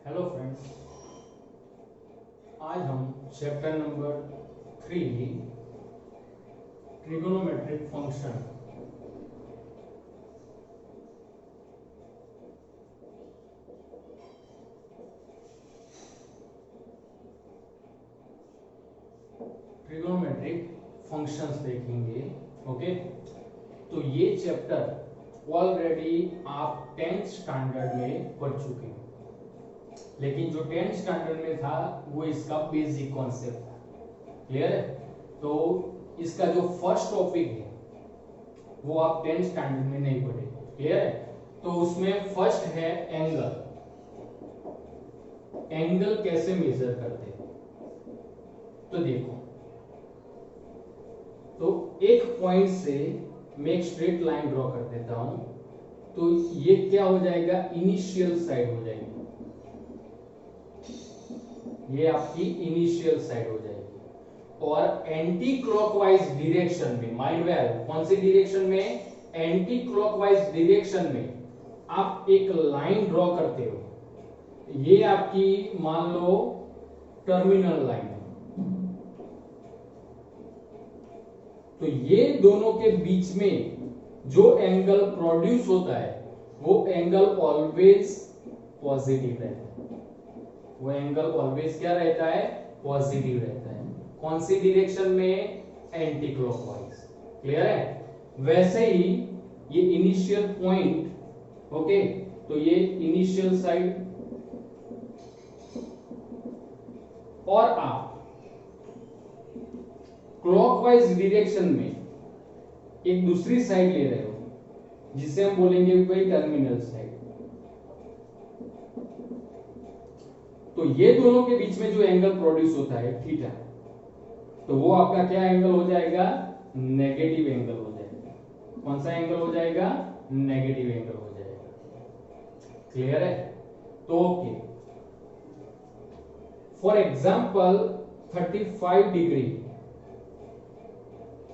Hello friends, आज हम chapter number 3 trigonometric function functions देखेंगे। ओके, तो ये चैप्टर ऑलरेडी आप 10th स्टैंडर्ड में पढ़ चुके हैं, लेकिन जो 10th स्टैंडर्ड में था वो इसका बेसिक कॉन्सेप्ट था। क्लियर है? तो इसका जो फर्स्ट टॉपिक है वो आप 10th स्टैंडर्ड में नहीं पढ़े। क्लियर है? तो उसमें फर्स्ट है एंगल। एंगल कैसे मेजर करते हैं, तो देखो, तो एक पॉइंट से मैं एक स्ट्रेट लाइन ड्रॉ कर देता हूं, तो ये क्या हो जाएगा, इनिशियल साइड हो जाएगी। ये आपकी इनिशियल साइड हो जाएगी। और एंटी क्लॉकवाइज डायरेक्शन में, माइंड वेल, कौन सी डायरेक्शन में, एंटी क्लॉकवाइज डायरेक्शन में आप एक लाइन ड्रॉ करते हो। ये आपकी मान लो टर्मिनल लाइन है, तो ये दोनों के बीच में जो एंगल प्रोड्यूस होता है वो एंगल ऑलवेज पॉजिटिव रहता है। वो एंगल ऑलवेज क्या रहता है, पॉजिटिव रहता है। कौन सी डायरेक्शन में, एंटी क्लॉकवाइज। क्लियर है? वैसे ही ये इनिशियल पॉइंट, ओके, तो ये इनिशियल साइड, और आप क्लॉकवाइज डायरेक्शन में एक दूसरी साइड ले रहे हो जिसे हम बोलेंगे भाई टर्मिनल साइड। तो ये दोनों के बीच में जो एंगल प्रोड्यूस होता है थीटा, तो वो आपका क्या एंगल हो जाएगा, नेगेटिव एंगल हो जाएगा। कौन सा एंगल हो जाएगा, नेगेटिव एंगल हो जाएगा। क्लियर है? तो ओके, फॉर एग्जांपल 35 डिग्री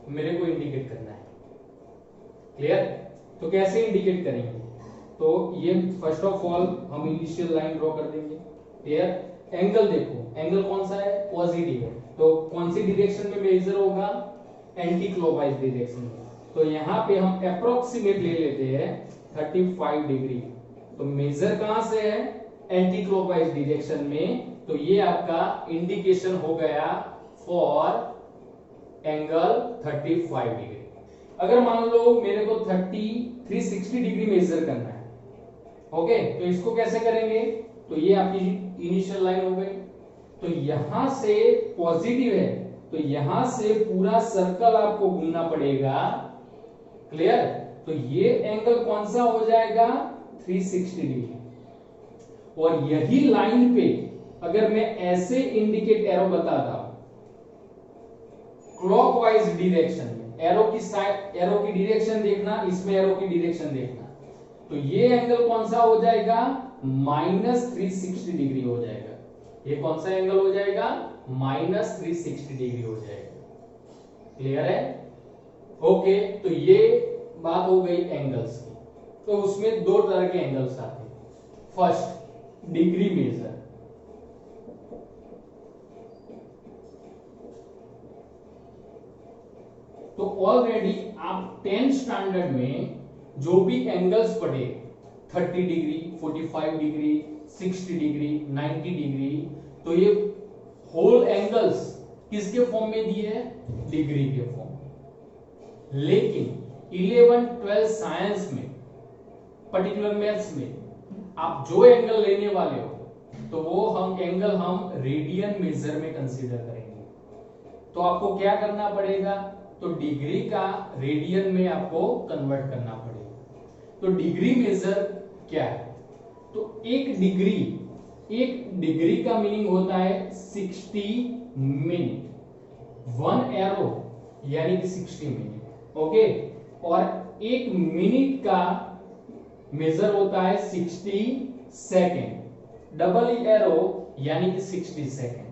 मेरे को इंडिकेट करना है। क्लियर? तो कैसे इंडिकेट करेंगे, तो ये फर्स्ट ऑफ ऑल हम इनिशियल लाइन ड्रॉ कर देंगे। क्लियर? एंगल देखो, एंगल कौन सा है, पॉजिटिव है, तो कौन सी डायरेक्शन में मेजर होगा, एंटी क्लॉकवाइज डायरेक्शन में। तो यहां पे हम अप्रोक्सीमेट ले लेते हैं 35 डिग्री, तो मेजर कहां से है, एंटी क्लॉकवाइज डायरेक्शन में। तो ये आपका इंडिकेशन हो गया फॉर एंगल 35 डिग्री। अगर मान लो मेरे को 360 डिग्री मेजर करना है, ओके, तो इसको कैसे करेंगे, तो ये आपकी इनिशियल लाइन हो गई। तो यहां से पॉजिटिव है, तो यहां से पूरा सर्कल आपको घूमना पड़ेगा। क्लियर? तो ये एंगल कौन सा हो जाएगा, 360 डिग्री। और यही लाइन पे अगर मैं ऐसे इंडिकेट एरो बताता हूं क्लॉकवाइज डायरेक्शन में, एरो की साइड, एरो की डायरेक्शन देखना, इसमें एरो की डायरेक्शन देखना, तो ये एंगल कौन सा हो जाएगा, -360 डिग्री हो जाएगा। ये कौन सा एंगल हो जाएगा, -360 डिग्री हो जाएगा। क्लियर है? ओके, तो ये बात हो गई एंगल्स की। तो उसमें दो तरह के एंगल्स आते हैं। First, degree measure. तो ऑलरेडी आप 10th स्टैंडर्ड में जो भी एंगल्स पढ़े, 30 डिग्री, 45 डिग्री, 60 डिग्री, 90 डिग्री, तो ये होल एंगल्स किसके फॉर्म में दिए हैं, डिग्री के फॉर्म में। लेकिन 11th 12th साइंस में, पर्टिकुलर मैथ्स में, आप जो एंगल लेने वाले हो तो वो एंगल हम रेडियन मेजर में कंसीडर करेंगे। तो आपको क्या करना पड़ेगा, तो डिग्री का रेडियन में आपको कन्वर्ट करना पड़ेगा। तो डिग्री मेजर क्या है, तो एक डिग्री का मीनिंग होता है 60 मिनट। 1 एरो यानी कि 60 मिनट, ओके। और एक मिनट का मेजर होता है 60 सेकेंड। डबल एरो यानी कि 60 सेकेंड।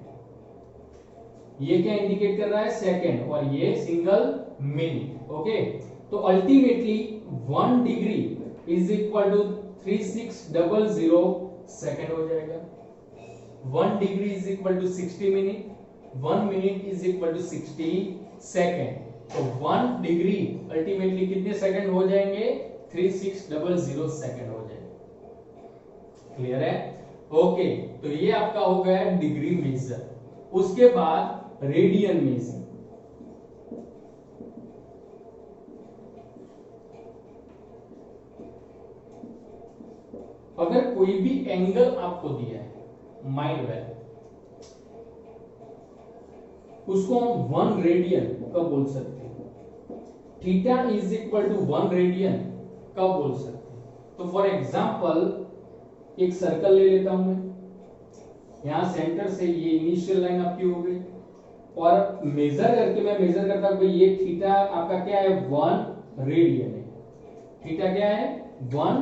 ये क्या इंडिकेट कर रहा है, सेकेंड, और ये सिंगल मिनट, ओके। तो ultimately 1 degree is equal to 3600 second हो जाएगा। 1 degree is equal to 60 minute, 1 minute is equal to 60 second. तो 1 डिग्री अल्टीमेटली कितने सेकंड हो जाएंगे? 3600 सेकंड हो जाएंगे। क्लियर है? ओके, तो ये आपका हो गया डिग्री मेजर। उसके बाद रेडियन मेजर। अगर कोई भी एंगल आपको दिया है, माइंड वेल, उसको हम 1 रेडियन कब बोल सकते हैं? Theta is equal to 1 radian कब बोल सकते हैं? तो फॉर एग्जांपल एक सर्कल ले लेता हूं मैं, यहां सेंटर से ये इनिशियल लाइन आपकी हो गई, और मेजर करके मैं मेजर करता हूं, ये थीटा आपका क्या है? 1 रेडियन है। थीटा क्या है? 1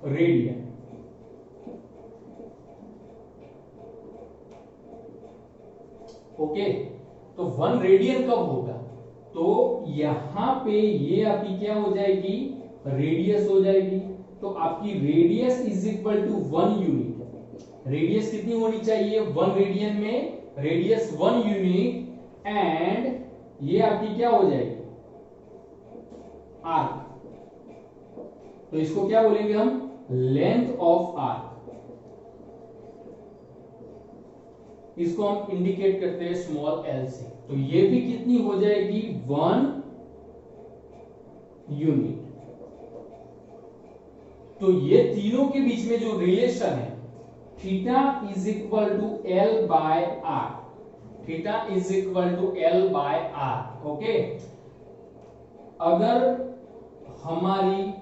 रेडियन। ओके, तो 1 रेडियन कब होगा? तो यहां पे ये आपकी क्या हो जाएगी? रेडियस हो जाएगी। तो आपकी radius is equal to 1 unit. Radius कितनी होनी चाहिए 1 रेडियन में? रेडियस 1 यूनिट, एंड ये आपकी क्या हो जाएगी? आर्क। तो इसको क्या बोलेंगे हम? Length of arc. इसको हम इंडिकेट करते हैं स्मॉल एल से। तो ये भी कितनी हो जाएगी? 1 यूनिट। तो ये तीनों के बीच में जो रिलेशन है, theta is equal to L by R. Theta is equal to L by R. Okay, अगर हमारी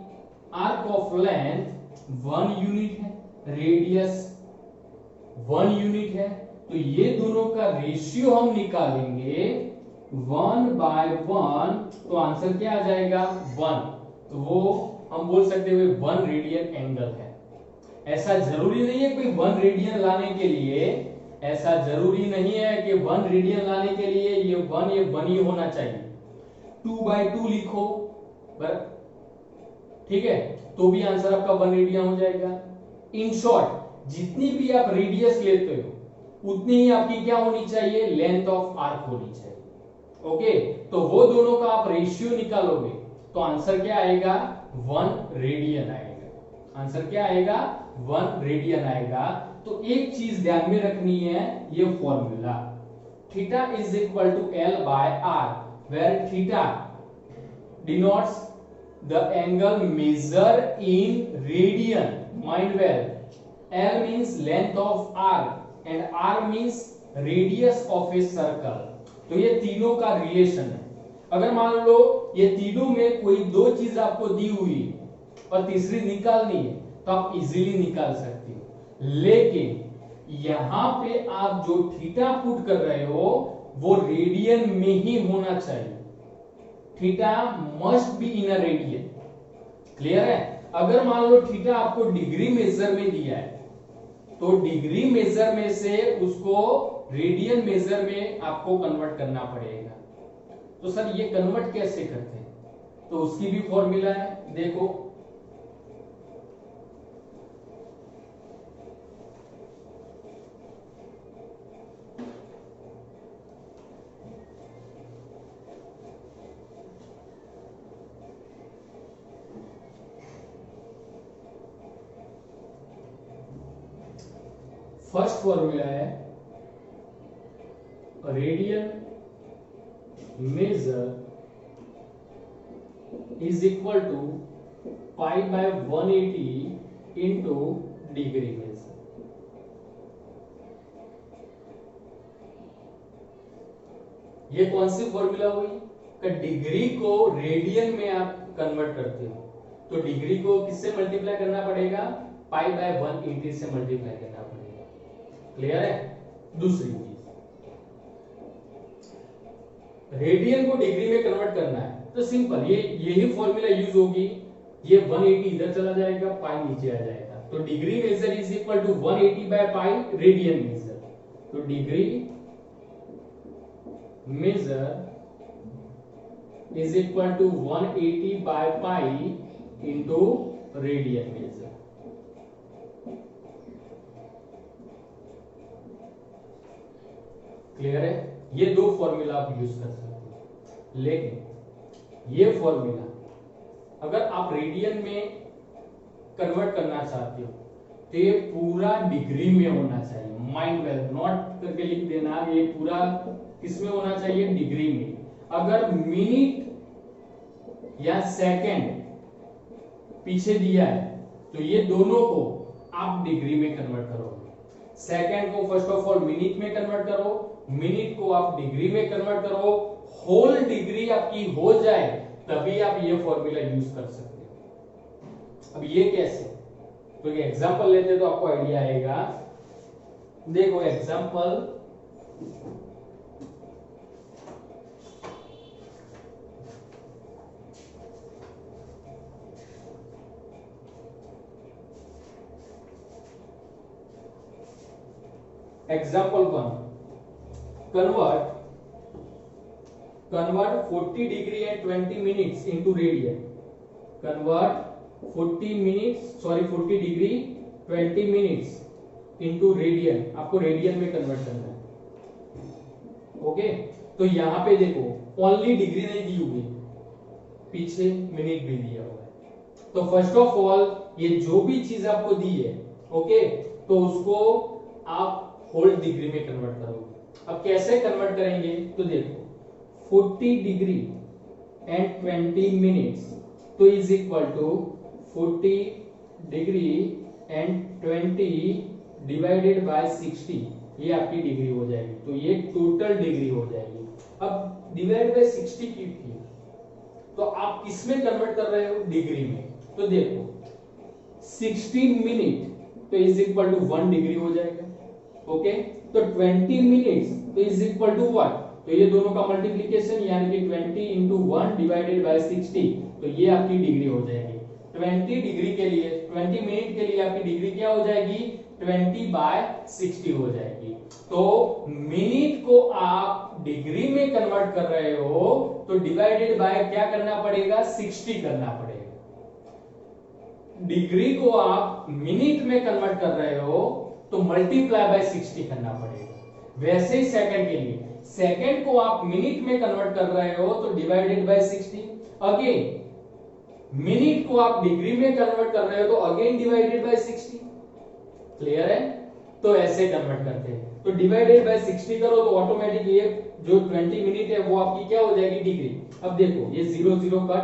आर्क ऑफ लेंथ 1 यूनिट है, रेडियस 1 यूनिट है, तो ये दोनों का रेशियो हम निकालेंगे 1 बाय 1, तो आंसर क्या आ जाएगा? 1। तो वो हम बोल सकते हैं 1 रेडियन एंगल है। ऐसा जरूरी नहीं है कोई 1 रेडियन लाने के लिए, ऐसा जरूरी नहीं है कि 1 रेडियन लाने के लिए ये 1 ही होना चाहिए। 2/2 लिखो, ठीक है, तो भी आंसर आपका 1 रेडियन हो जाएगा। इन शॉर्ट, जितनी भी आप रेडियस लेते हो उतनी ही आपकी क्या होनी चाहिए? लेंथ ऑफ आर्क होनी चाहिए। ओके, तो वो दोनों का आप रेशियो निकालोगे तो आंसर क्या आएगा? 1 रेडियन आएगा। आंसर क्या आएगा? 1 रेडियन आएगा। तो एक चीज ध्यान में रखनी है, ये formula theta is equal to L by R, where theta denotes the angle measured in radian. Mind well, L means length of arc and R means radius of a circle. तो ये तीनों का रिलेशन है। अगर मान लो ये तीनों में कोई दो चीज आपको दी हुई और तीसरी निकालनी है तो आप इजीली निकाल सकते हो, लेकिन यहां पे आप जो थीटा पुट कर रहे हो वो रेडियन में ही होना चाहिए। Theta must be in a radian. Clear है? अगर मान लो थीटा आपको डिग्री मेजर में दिया है तो डिग्री मेजर में से उसको रेडियन मेजर में आपको कन्वर्ट करना पड़ेगा। तो सर ये कन्वर्ट कैसे करते हैं? तो उसकी भी फॉर्मूला है, देखो। फर्स्ट फॉर्मूला है radian measure is equal to pi by 180 into degree measure. ये कौन सी फॉर्मूला हुई? कि डिग्री को रेडियन में आप कन्वर्ट करते हो तो डिग्री को किससे मल्टीप्लाई करना पड़ेगा? पाई बाय 180 से मल्टीप्लाई करना पड़ेगा। क्लियर है? दूसरी चीज, रेडियन को डिग्री में कन्वर्ट करना है तो सिंपल, ये यही फॉर्मूला यूज होगी। ये 180 इधर चला जाएगा, पाई नीचे आ जाएगा, तो degree measure is equal to 180 by pi radian measure. तो degree measure is equal to 180 by pi into radian measure. Clear है? ये दो फॉर्मूला आप यूज कर सकते हो, लेकिन ये फॉर्मूला अगर आप रेडियन में कन्वर्ट करना चाहते हो तो ये पूरा डिग्री में होना चाहिए। माइंड वेल नोट करके लिख देना, ये पूरा किसमें होना चाहिए? डिग्री में। अगर मिनट या सेकंड पीछे दिया है तो ये दोनों को आप डिग्री में कन्वर्ट करोगे। सेकंड को फर्स्ट ऑफ ऑल मिनट में कन्वर्ट करो, मिनट को आप डिग्री में कन्वर्ट करो, होल डिग्री आपकी हो जाए तभी आप ये फॉर्मूला यूज कर सकते हो। अब ये कैसे? तो ये एग्जांपल लेते तो आपको आइडिया आएगा। देखो example, example 1, convert 40 degree and 20 minutes into radian. Convert 40 degree 20 minutes into radian. आपको रेडियन में कन्वर्ट करना है। ओके, तो यहां पे देखो ओनली डिग्री नहीं दी हुई, पीछे मिनट भी दिया हुआ है। तो फर्स्ट ऑफ ऑल ये जो भी चीज आपको दी है, ओके, तो उसको आप होल डिग्री में कन्वर्ट करोगे। अब कैसे कन्वर्ट करेंगे? तो देखो 40 डिग्री एंड 20 मिनट्स तो is equal to 40 degree and 20 divided by 60, ये आपकी डिग्री हो जाएगी। तो ये टोटल डिग्री हो जाएगी। अब डिवाइड बाय 60 की थी तो आप किसमें कन्वर्ट कर रहे हो? डिग्री में। तो देखो 60 मिनट तो इज इक्वल टू 1 डिग्री हो जाएगा। ओके, तो 20 मिनट्स तो इज इक्वल टू व्हाट? तो ये दोनों का मल्टीप्लिकेशन यानी कि 20 इंटू 1 डिवाइडेड बाय 60, तो ये आपकी डिग्री हो जाएगी। 20 डिग्री के लिए, 20 मिनट के लिए आपकी डिग्री क्या हो जाएगी? 20 बाय 60 हो जाएगी। तो मिनट को आप डिग्री में कन्वर्ट कर रहे हो तो डिवाइडेड बाय क्या करना पड़ेगा? 60 करना पड़ेगा। डिग्री को आप मिनट में कन्वर्ट कर रहे हो तो मल्टीप्लाई बाय 60 करना पड़ेगा। वैसे ही सेकंड के लिए, सेकंड को आप मिनट में कन्वर्ट कर रहे हो तो डिवाइडेड बाय 60। अगेन मिनट को आप डिग्री में कन्वर्ट कर रहे हो तो अगेन डिवाइडेड बाय 60। क्लियर है? तो ऐसे कन्वर्ट करते हैं। तो डिवाइडेड बाय 60 करो तो ऑटोमेटिक ये जो 20 मिनट है वो आपकी क्या हो जाएगी? डिग्री। अब देखो ये 0 0 कट,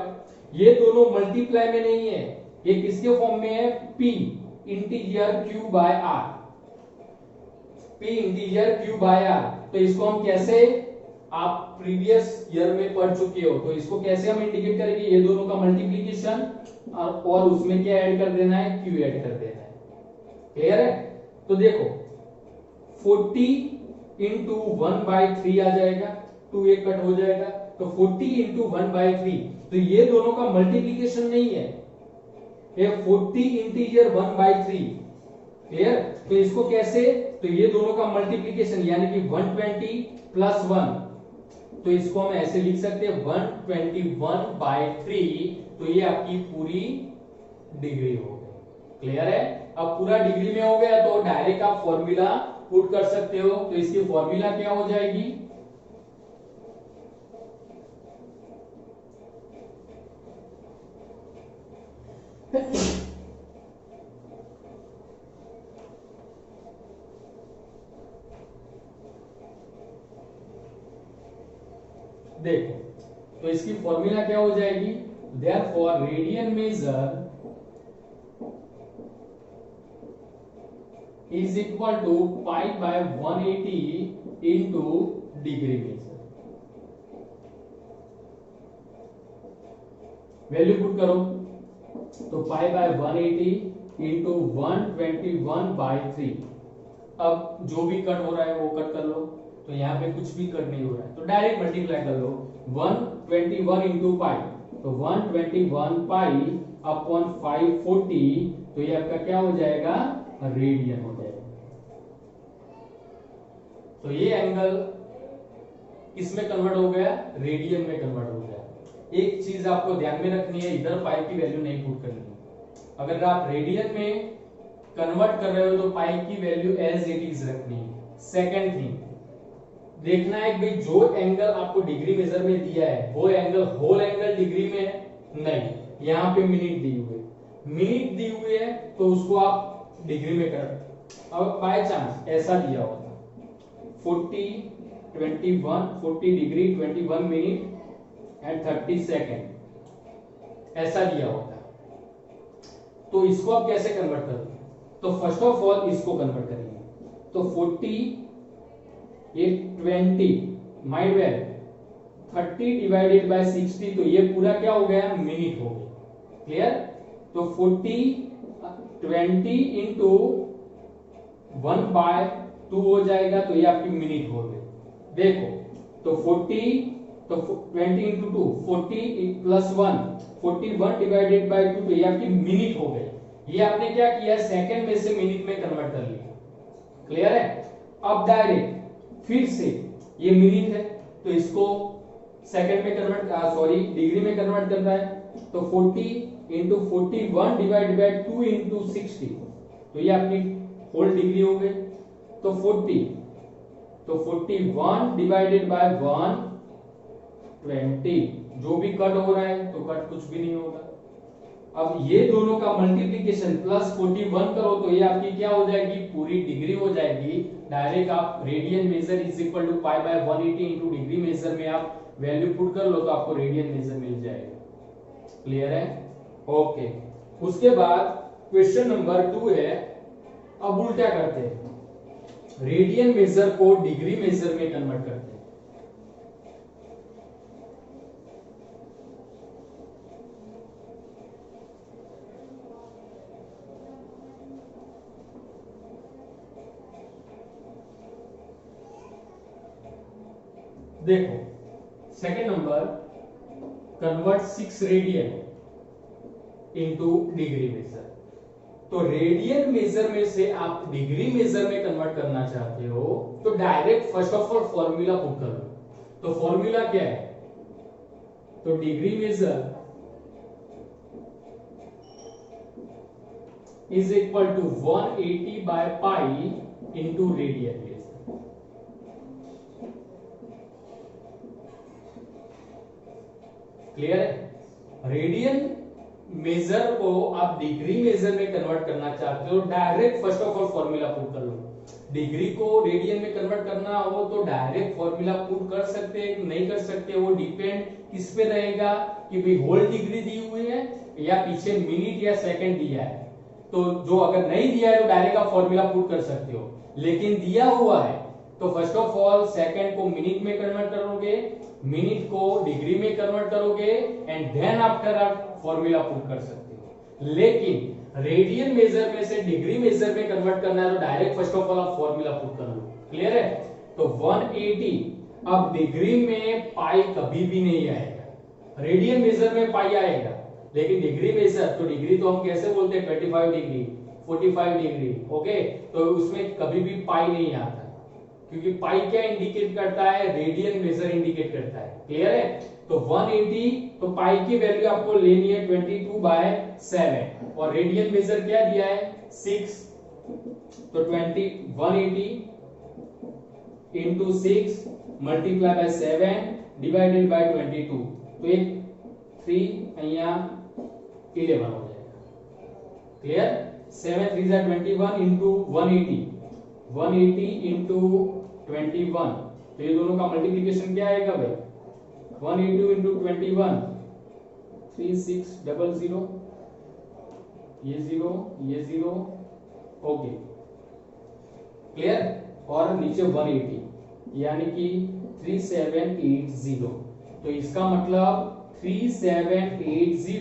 ये दोनों मल्टीप्लाई में नहीं है, ये किसके फॉर्म में है? p integer q by r, p integer q by r। तो इसको हम कैसे, आप प्रीवियस ईयर में पढ़ चुके हो, तो इसको कैसे हम इंडिकेट करेंगे? ये दोनों का मल्टीप्लिकेशन और उसमें क्या ऐड कर देना है? q ऐड कर देना है। क्लियर है? तो देखो 40 इंटू 1/3 आ जाएगा, 2 एक कट हो जाएगा, तो 40 इंटू 1/3, तो ये दोनों का मल्टीप्लिकेशन नहीं है, ये 40 इंटीजर 1/3। क्लियर? तो इसको कैसे? तो ये दोनों का मल्टीप्लिकेशन यानी कि 120 प्लस 1, तो इसको हम ऐसे लिख सकते हैं 121/3, तो ये आपकी पूरी डिग्री हो गई। क्लियर है? अब पूरा डिग्री में हो गया तो डायरेक्ट आप फॉर्मूला पुट कर सकते हो। तो इसकी फॉर्मूला क्या हो जाएगी? देखो तो इसकी फॉर्मूला क्या हो जाएगी? Therefore radian measure is equal to pi by 180 into degree measure. Value put करो तो पाई बाय 180 इंटू 121/3। अब जो भी कट हो रहा है वो कट कर लो, तो यहाँ पे कुछ भी कट नहीं हो रहा है तो डायरेक्ट मल्टीप्लाई कर लो। 121 इंटू पाई, तो 121 पाई अपॉन 540, तो ये आपका क्या हो जाएगा? रेडियन हो जाएगा। तो ये एंगल किसमें कन्वर्ट हो गया? रेडियन में कन्वर्ट हो गया। एक चीज आपको ध्यान में रखनी है, इधर पाई की वैल्यू नहीं पुट करनी है। अगर आप रेडियन में कन्वर्ट कर रहे हो तो पाई की वैल्यू एज इट इज रखनी है। सेकंड थिंग, देखना है कि भाई जो एंगल आपको डिग्री मेजर में दिया है वो एंगल होल एंगल डिग्री में है, नहीं, यहाँ पे मिनट दी हुई है, मिनट दी हुई है तो उसको आप डिग्री में कर। अब बाय चांस ऐसा दिया होता 40 डिग्री 21 मिनट एंड 30 सेकेंड, ऐसा दिया होता तो इसको आप कैसे कन्वर्ट करोगे? तो फर्स्ट ऑफ ऑल इसको कन्वर्ट करेंगे, तो 40 ये 20 माइंड वेल 30 डिवाइडेड बाय 60, तो ये पूरा क्या हो गया? मिनट हो गया। क्लियर? तो 20 इंटू 1/2 हो जाएगा, तो ये आपकी मिनट हो गई। देखो तो 20 इंटू 2 40 प्लस 1 41 डिवाइडेड बाय 2, तो ये आपकी मिनट हो गई। ये आपने क्या किया? सेकंड में से मिनट में कन्वर्ट कर लिया। क्लियर है? अब डायरेक्ट फिर से ये मिनट है तो इसको सेकंड में कन्वर्ट, सॉरी डिग्री में कन्वर्ट करना है, तो 40 इंटू 41 डिवाइड बाय 2 इंटू 60, तो ये आपकी होल डिग्री हो गई। तो 41 डिवाइडेड बाय 120, जो भी कट हो रहा है तो कट कुछ भी नहीं होगा। अब ये दोनों का मल्टीप्लीकेशन प्लस 41 करो तो ये आपकी क्या हो जाएगी? पूरी डिग्री हो जाएगी। डायरेक्ट आप radian measure is equal to pi by 180 into degree measure में आप वैल्यू पुट कर लो तो आपको रेडियन मेजर मिल जाएगा। क्लियर है? ओके। उसके बाद क्वेश्चन नंबर 2 है, अब उल्टा करते हैं, रेडियन मेजर को डिग्री मेजर में कन्वर्ट करते हैं। देखो second number, convert 6 radian into degree measure. तो रेडियन मेजर में से आप डिग्री मेजर में कन्वर्ट करना चाहते हो तो direct first of all formula put कर लो। तो फॉर्मूला क्या है? तो degree measure is equal to 180 by pi into radian measure. Clear है? रेडियन मेजर को आप डिग्री मेजर में कन्वर्ट करना चाहते हो, direct first of all formula put कर लो। डिग्री को रेडियन में कन्वर्ट करना हो तो डायरेक्ट फॉर्मूला पुट कर सकते हैं, नहीं कर सकते, वो डिपेंड किस पे रहेगा कि भाई होल डिग्री दी हुई है या पीछे मिनट या सेकंड दिया है। तो जो अगर नहीं दिया है तो डायरेक्ट आप फॉर्मूला पुट कर सकते हो, लेकिन दिया हुआ है तो फर्स्ट ऑफ ऑल सेकंड को मिनट में कन्वर्ट करोगे, मिनट को डिग्री में कन्वर्ट करोगे एंड देन आफ्टर आप फॉर्मूला पुट कर सकते हो। लेकिन रेडियन मेजर में से डिग्री मेजर में कन्वर्ट करना है तो डायरेक्ट फर्स्ट ऑफ ऑल आप फॉर्मूला पुट कर लो। क्लियर है? तो 180, अब डिग्री में पाई कभी भी नहीं आएगा, रेडियन मेजर में पाई आएगा, लेकिन डिग्री मेजर, तो डिग्री तो हम कैसे बोलते हैं 25 डिग्री 45 डिग्री, ओके, तो उसमें कभी भी पाई नहीं आता क्योंकि पाई क्या इंडिकेट करता है? रेडियन मेजर इंडिकेट करता है। क्लियर है? तो 180, तो पाई की वैल्यू आपको लेनी है 22/7 और रेडियन मेजर क्या दिया है? 6, तो 180 into 6 multiply by 7 divided by 22, तो एक 3 यहाँ 11 हो जाएगा। क्लियर? 7 3 जा 21 इंटू 180 इंटू 21, तो ये दोनों का मल्टीप्लीकेशन क्या आएगा भाई? 180 इंटू 21 3600, ये 0 ओके। क्लियर? और नीचे 180 यानी कि 3780, तो इसका मतलब 3780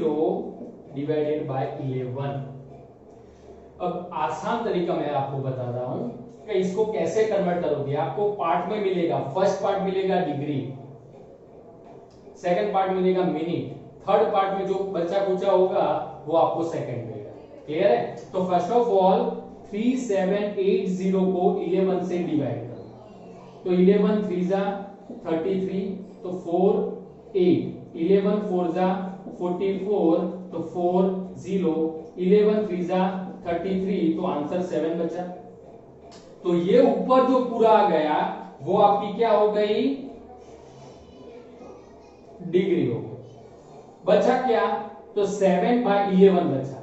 डिवाइडेड बाय 11। अब आसान तरीका मैं आपको बता रहा हूं कि इसको कैसे कन्वर्ट करोगे। आपको पार्ट में मिलेगा, फर्स्ट पार्ट मिलेगा डिग्री, सेकंड पार्ट मिलेगा मिनट, थर्ड पार्ट में जो बचा कुचा होगा वो आपको सेकंड मिलेगा। क्लियर है? तो फर्स्ट ऑफ ऑल 3780 को 11 से डिवाइड करो, तो 11 3 जा 33, तो 4 8, 11 4 जा 44, तो 4 0, 11 3 जा 33, तो आंसर 7 बचा। तो ये ऊपर जो पूरा आ गया वो आपकी क्या हो गई, डिग्री हो गई। बचा क्या, तो 7/11 बचा।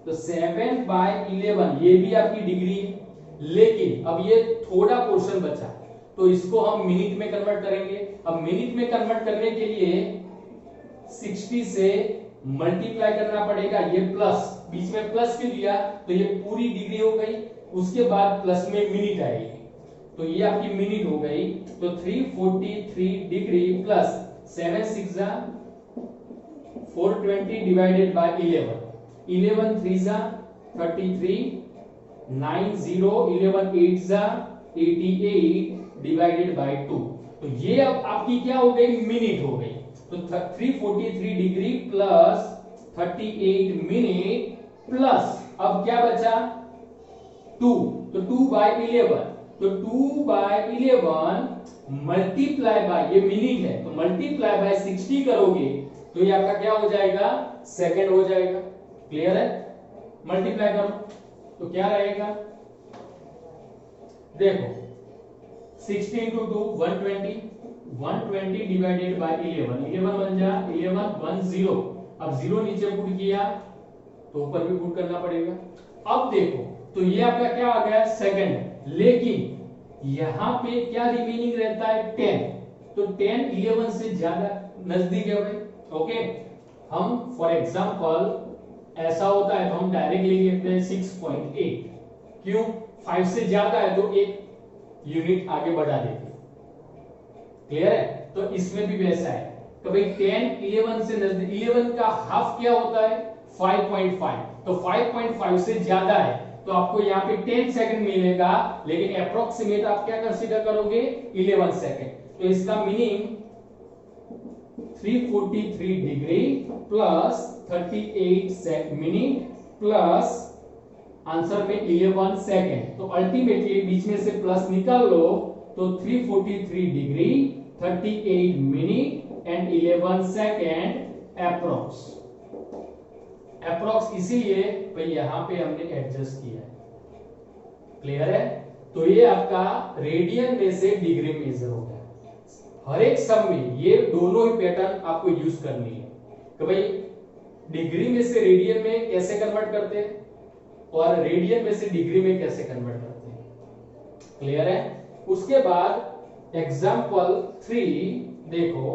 तो 7/11 ये भी आपकी डिग्री है, लेकिन अब ये थोड़ा पोर्शन बचा, तो इसको हम मिनट में कन्वर्ट करेंगे। अब मिनट में कन्वर्ट करने के लिए 60 से मल्टीप्लाई करना पड़ेगा। ये प्लस, बीच में प्लस क्यों दिया, तो ये पूरी डिग्री हो गई, उसके बाद प्लस में मिनट आएगी, तो ये आपकी मिनट हो गई। तो 343 degree plus 7 6 420 divided by 11, 11 3 33, 9 0, 11 8 88 divided by 2। तो ये अब आपकी क्या हो गई, मिनट हो गई। तो 343 डिग्री प्लस 38 मिनट प्लस अब क्या बचा 2, तो 2/11, तो 2/11 मल्टीप्लाई बाय, ये मिनट है तो मल्टीप्लाई बाय 60 करोगे तो ये आपका क्या हो जाएगा, सेकंड हो जाएगा। क्लियर है, मल्टीप्लाई करो तो क्या रहेगा, देखो 60 into 2 120, 120 डिवाइडेड बाय 11, 11 बन जा 11 10। अब 0 नीचे पुट किया तो ऊपर भी पुट करना पड़ेगा। अब देखो तो ये आपका क्या आ गया, सेकंड, लेकिन यहां पे क्या रिमेनिंग रहता है, 10, तो 10 11 से ज्यादा नजदीक है भाई। ओके, हम फॉर एग्जांपल ऐसा होता है तो हम डायरेक्ट ले लेते हैं 6.8, क्यों, 5 से ज्यादा है तो एक यूनिट आगे बढ़ा देते। क्लियर है, तो इसमें भी वैसा है तो भाई 10 11 से नजदीक, 11 का हाफ क्या होता है 5.5, तो 5.5 से ज्यादा है तो आपको यहाँ पे 10 सेकंड मिलेगा, लेकिन अप्रोक्सीमेट आप क्या कंसीडर करोगे 11 सेकंड। तो इसका meaning 343 degree plus 38 minute plus answer में 11 सेकंड, तो अल्टीमेटली बीच में से प्लस निकाल लो तो 343 degree 38 minute and 11 second approx. Approx इसीलिए भाई यहां पे हमने एडजस्ट किया है। क्लियर है, तो ये आपका रेडियन में से डिग्री मेजर हो गया। हर एक सब में ये दोनों ही पैटर्न आपको यूज करनी है कि भाई डिग्री में से रेडियन में कैसे कन्वर्ट करते हैं और रेडियन में से डिग्री में कैसे कन्वर्ट करते हैं। क्लियर है, उसके बाद एग्जांपल 3 देखो,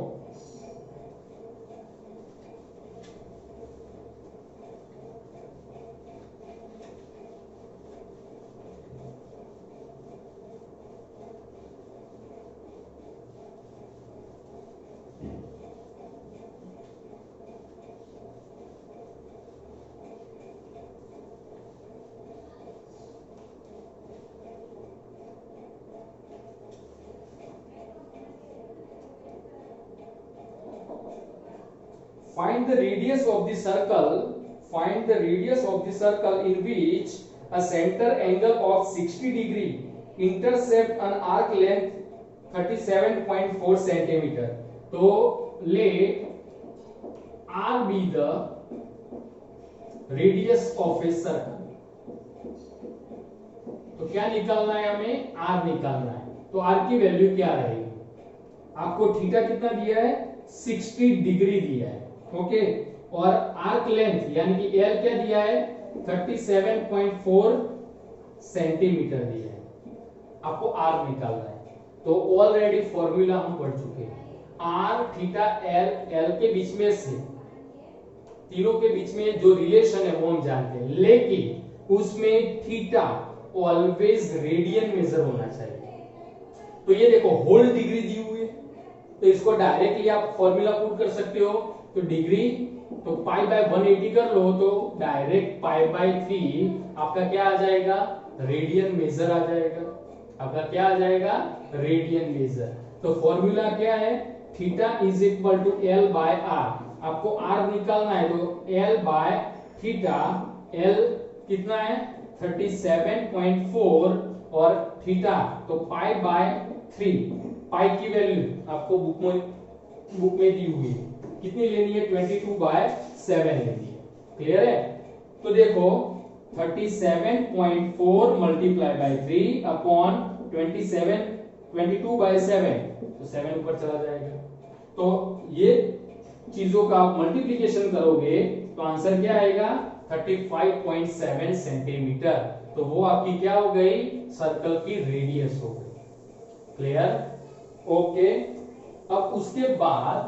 find the radius of the circle, find the radius of the circle in which a center angle of 60 degree intercept an arc length 37.4 centimeter. तो let r be the radius of a circle. तो क्या निकालना है हमें, r निकालना है। तो r की वैल्यू क्या रहेगी, आपको थीटा कितना दिया है 60 डिग्री दिया है। ओके, और आर्क लेंथ यानी कि एल क्या दिया है 37.4 सेंटीमीटर दिया है, आपको आर निकालना है। तो ऑलरेडी फॉर्मूला हम पढ़ चुके हैं, आर थीटा एल, एल के बीच में से तीनों के बीच में जो रिलेशन है वो हम जानते हैं, लेकिन उसमें थीटा ऑलवेज रेडियन मेजर होना चाहिए। तो ये देखो होल डिग्री दी हुई है, तो इसको डायरेक्टली आप फॉर्मूला पुट कर सकते हो। तो डिग्री तो π/180 कर लो तो डायरेक्ट π/3 आपका क्या आ जाएगा, रेडियन मेजर आ जाएगा। आपका क्या आ जाएगा, रेडियन मेजर। तो फॉर्मूला क्या है, theta is equal to L/R। आपको R निकालना है तो L/थीटा, L कितना है 37.4 और थीटा तो π/3। पाई की वैल्यू आपको बुक में दी हुई है, कितनी लेनी है 22/7 लेनी है। क्लियर है, तो देखो 37.4 मल्टीप्लाई बाय 3 अपॉन 27 22/7, तो 7 ऊपर चला जाएगा। तो ये चीजों का आप मल्टीप्लीकेशन करोगे तो आंसर क्या आएगा 35.7 सेंटीमीटर। तो वो आपकी क्या हो गई, सर्कल की रेडियस हो गई। क्लियर? ओके। अब उसके बाद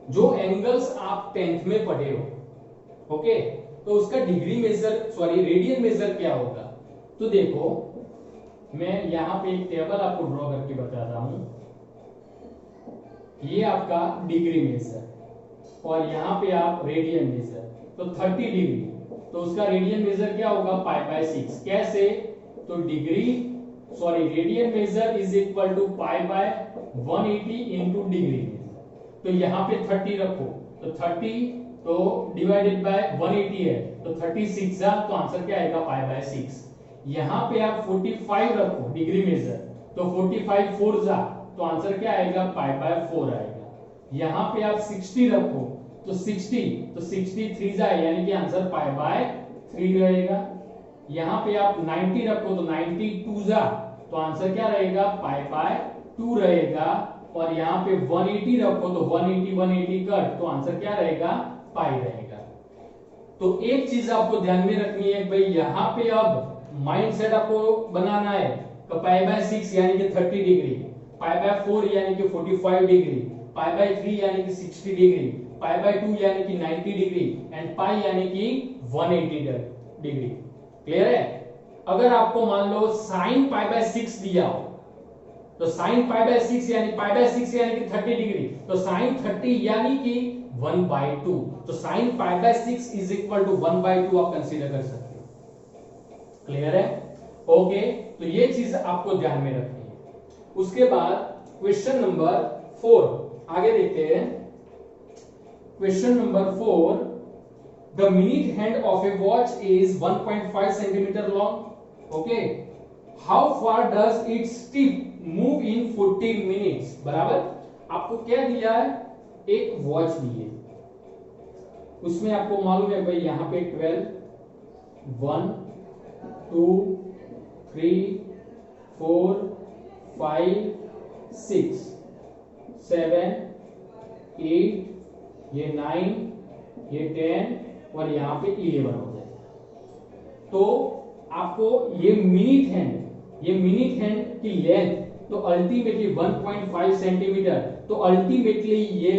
जो एंगल्स आप 10th में पढ़े हो, ओके, तो उसका डिग्री मेजर रेडियन मेजर क्या होगा। तो देखो मैं यहां पे एक टेबल आपको ड्रॉ करके बताता हूं। ये आपका डिग्री मेजर और यहां पे आप रेडियन मेजर, तो 30 डिग्री, तो उसका रेडियन मेजर क्या होगा π/6। कैसे? तो radian measure is equal to π/180 into degree measure. तो यहां पे 30 रखो, तो 30 तो डिवाइडेड बाय 180 है, तो 36 जा, तो आंसर क्या आएगा π/6। यहां पे आप 45 रखो डिग्री मेजर, तो 45 4 जा, तो आंसर क्या आएगा π/4 आएगा। यहां पे आप 60 रखो, तो 63 जाए, यानी कि आंसर π/3 रहेगा। यहां पे आप 90 रखो, तो 92 जा, तो आंसर क्या रहेगा π/2 रहेगा। और यहां पे 180 रखो, तो 180 कट, तो आंसर क्या रहेगा पाई रहेगा। तो एक चीज आपको ध्यान में रखनी है भाई, यहां पे अब माइंडसेट आपको बनाना है कि π/6 यानी कि 30 डिग्री, π/4 यानी कि 45 डिग्री, π/3 यानी कि 60 डिग्री, π/2 यानी कि 90 डिग्री एंड पाई यानी कि 180 डिग्री। क्लियर है? अगर आपको मान लो sin π/6 दिया हो, तो sin π/6 यानी π/6 यानी कि 30 डिग्री, तो sin 30 यानी कि 1/2, तो sin π/6 इज इक्वल टू 1/2 आप कंसीडर कर सकते हो। क्लियर है? ओके, तो ये चीज आपको ध्यान में रखनी है। उसके बाद क्वेश्चन नंबर 4 आगे देखते हैं। Question number 4, the minute hand of A watch is 1.5 centimetre long, okay, how far does its tip move in 40 minutes. बराबर, आपको क्या दिया है, एक वॉच दी है, उसमें आपको मालूम है भाई यहां पे 12, 1 2 3 4 5 6 7 8, ये 9, ये 10 और यहां पे 11 हो जाए। तो आपको ये मिनट हैंड की लेंथ, तो अल्टीमेटली 1.5 सेंटीमीटर, तो अल्टीमेटली ये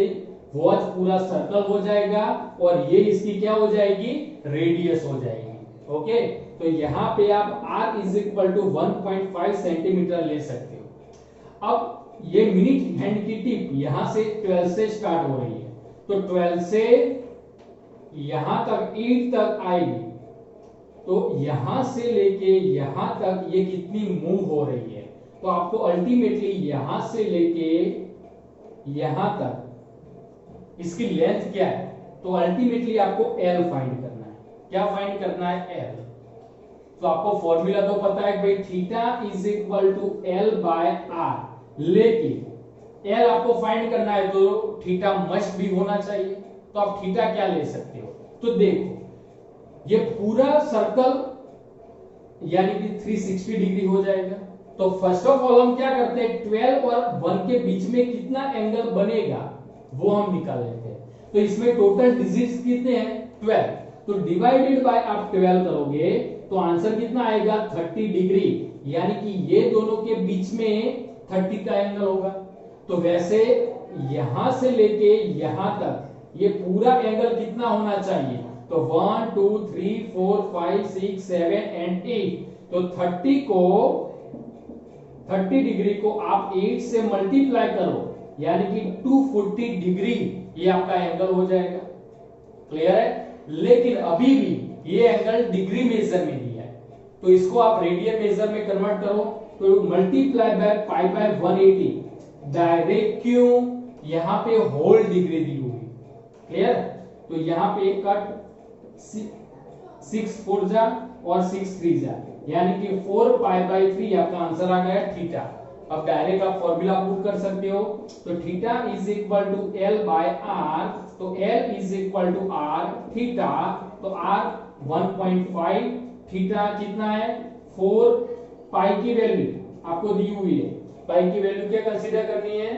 वॉच पूरा सर्कल हो जाएगा और ये इसकी क्या हो जाएगी, रेडियस हो जाएगी। ओके, तो यहां पे आप r is equal to 1.5 centimetre ले सकते हो। अब ये मिनट हैंड की टिप यहां से 12 से स्टार्ट हो रही है, तो 12 से यहां तक 8 तक आएगी, तो यहां से लेके यहां तक ये कितनी मूव हो रही है, तो आपको अल्टीमेटली यहां से लेके यहां तक इसकी लेंथ क्या है, तो अल्टीमेटली आपको L फाइंड करना है। क्या फाइंड करना है? L। तो आपको फॉर्मूला तो पता है भाई, theta is equal to L/R, लेकिन L आपको फाइंड करना है तो थीटा मस्ट भी होना चाहिए। तो आप थीटा क्या ले सकते हो, तो देखो ये पूरा सर्कल यानी कि 360 डिग्री हो जाएगा। तो फर्स्ट ऑफ ऑल हम क्या करते हैं, 12 और 1 के बीच में कितना एंगल बनेगा वो हम निकाल लेते हैं। तो इसमें टोटल डिजिट्स कितने हैं, 12, तो डिवाइडेड बाय आप 12 करोगे तो आंसर कितना आएगा 30 डिग्री, यानी कि ये दोनों के बीच में 30 का एंगल होगा। तो वैसे यहां से लेके यहां तक ये पूरा एंगल कितना होना चाहिए, तो 1 2 3 4 5 6 7 एंड 8, तो 30 डिग्री को आप 8 से मल्टीप्लाई करो, यानी कि 240 डिग्री ये आपका एंगल हो जाएगा। क्लियर है? लेकिन अभी भी ये एंगल डिग्री मेजर में दिया है, तो इसको आप रेडियन मेजर में कन्वर्ट करो, तो मल्टीप्लाई बाय π/180 डायरेक्ट, क्यों, यहां पे होल डिग्री दी हुई। क्लियर? तो यहां पे एक कट 6 4 जा और 6 3 जा, यानी कि 4π/3 आपका आंसर आ गया थीटा। अब डायरेक्ट आप फॉर्मूला पुट कर सकते हो, तो theta is equal to L/R, तो L is equal to R theta, तो R 1.5, थीटा कितना है 4, पाई की वैल्यू आपको दी हुई है, पाई की वैल्यू क्या कंसीडर करनी है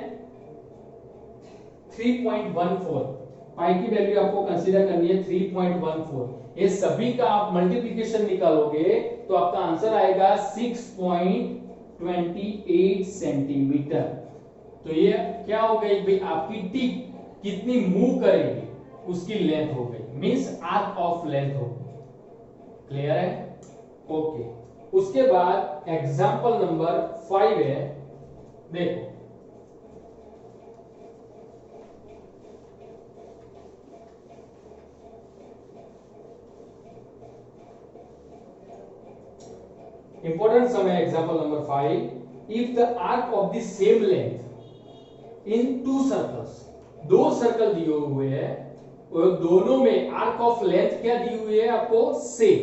3.14, पाई की वैल्यू आपको कंसीडर करनी है 3.14। ये सभी का आप मल्टीप्लिकेशन निकालोगे तो आपका आंसर आएगा 6.28 सेंटीमीटर। तो ये क्या हो गई भाई, आपकी टिप कितनी मूव करेगी उसकी लेंथ हो गई, मींस आर्क ऑफ लेंथ हो गई। क्लियर है? ओके। उसके बाद एग्जांपल नंबर 5 है, देखो इंपॉर्टेंट सम है। Example number 5, if the arc of the same length in to circles, दो सर्कल दिए हुए हैं और दोनों में आर्क ऑफ लेंथ क्या दी हुई है आपको सेम।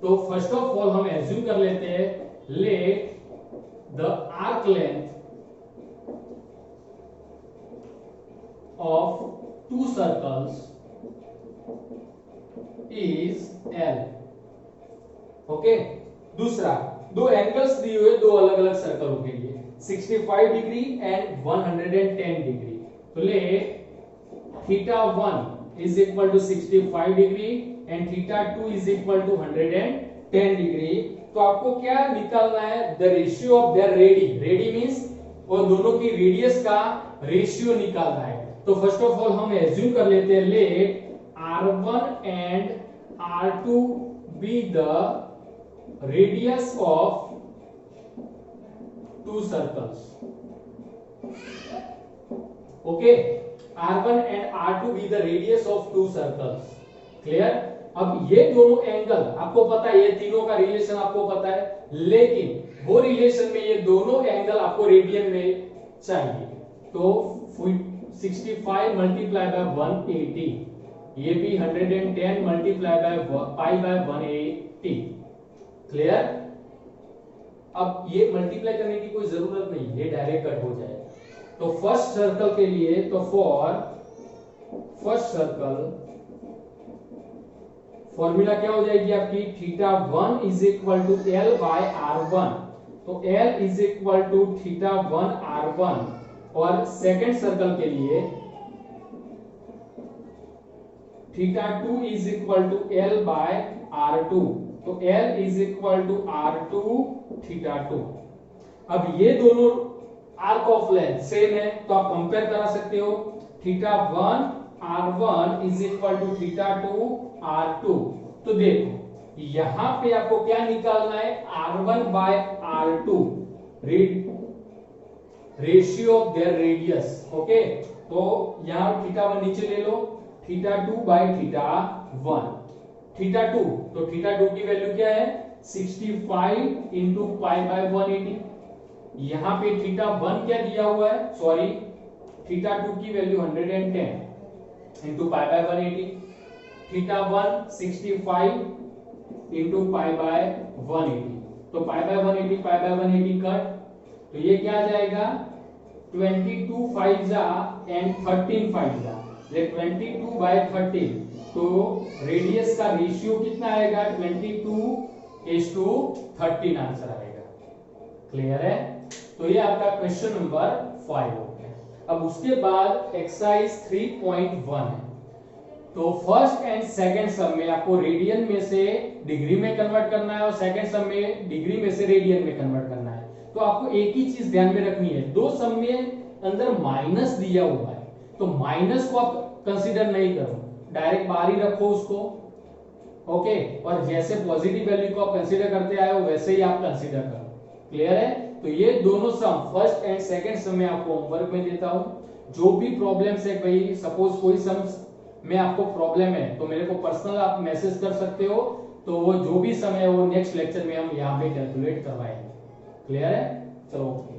तो फर्स्ट ऑफ ऑल हम एज्यूम कर लेते हैं, let the arc length of to circles is L। Okay. दूसरा, दो एंगल्स दिए हुए दो अलग अलग सर्कलों के लिए 65 डिग्री एंड 110 डिग्री। तो ले θ1 is equal to 65 degree and θ2 is equal to 110 degree. तो आपको क्या निकालना है, the ratio of their radii, radii means और दोनों की रेडियस का रेशियो निकालना है। तो फर्स्ट ऑफ ऑल हम एज्यूम कर लेते हैं, let R1 and R2 be the radius of two circles. Okay, R1 and R2 be the radius of two circles. Clear? अब ये दोनों एंगल आपको पता है, ये तीनों का रिलेशन आपको पता है, लेकिन वो रिलेशन में ये दोनों एंगल आपको रेडियन में चाहिए। तो 65 मल्टीप्लाई बाय 180, ये भी 110 multiply by pi by 180। Clear? अब ये मल्टीप्लाई करने की कोई जरूरत नहीं, ये डायरेक्ट कट हो जाएगा। तो फर्स्ट सर्कल के लिए, तो फॉर फर्स्ट सर्कल फॉर्मूला क्या हो जाएगी आपकी, θ1 is equal to L by R1। तो L is equal to θ1 R1। और सेकेंड सर्कल के लिए θ2 is equal to L by R2। तो L is equal to R2 θ2। अब ये दोनों आर्क ऑफ लेंथ सेम है, तो आप कंपेयर करा सकते हो, θ1 R1 is equal to θ2 R2। तो देखो यहां पे आपको क्या निकालना है, R1 by R2, ratio of their radius. Okay, तो यहां θ1 नीचे ले लो, θ2 बाय θ1, θ2, तो θ2 की वैल्यू क्या है 65 इंटू पाई बाय 180। यहां पे θ1 क्या दिया हुआ है, सॉरी θ2 की value 110 into pi by 180, θ1 65 into pi by 180। तो पाई बाय 180 पाई बाय 180 कट, तो ये क्या आ जाएगा 22 5 जा एंड 13 5 जा, ये 22 बाय 13। तो रेडियस का रेशियो कितना आएगा 22:13 आंसर आएगा। क्लियर है? तो ये आपका क्वेश्चन नंबर 5 हो गया। अब उसके बाद एक्सरसाइज 3.1 है। तो फर्स्ट एंड सेकंड सम में आपको रेडियन में से डिग्री में कन्वर्ट करना है और सेकंड सम में डिग्री में से रेडियन में कन्वर्ट करना है। तो आपको एक ही चीज ध्यान में रखनी है, दो सम में अंदर माइनस दिया हुआ है, तो माइनस को आप कंसीडर नहीं करो, डायरेक्ट बाहर ही रखो उसको। ओके, और जैसे पॉजिटिव वैल्यू को आप कंसीडर करते आए हो वैसे ही आप कंसीडर करो। क्लियर है? तो ये दोनों सम फर्स्ट एंड सेकंड सम में आपको होमवर्क में देता हूं। जो भी प्रॉब्लम्स है, भाई सपोज कोई सम में आपको प्रॉब्लम है तो मेरे को पर्सनल आप मैसेज कर सकते हो, तो वो जो भी सम है वो नेक्स्ट लेक्चर में हम यहाँ पे कैलकुलेट करवाएंगे। क्लियर है? चलो ओके।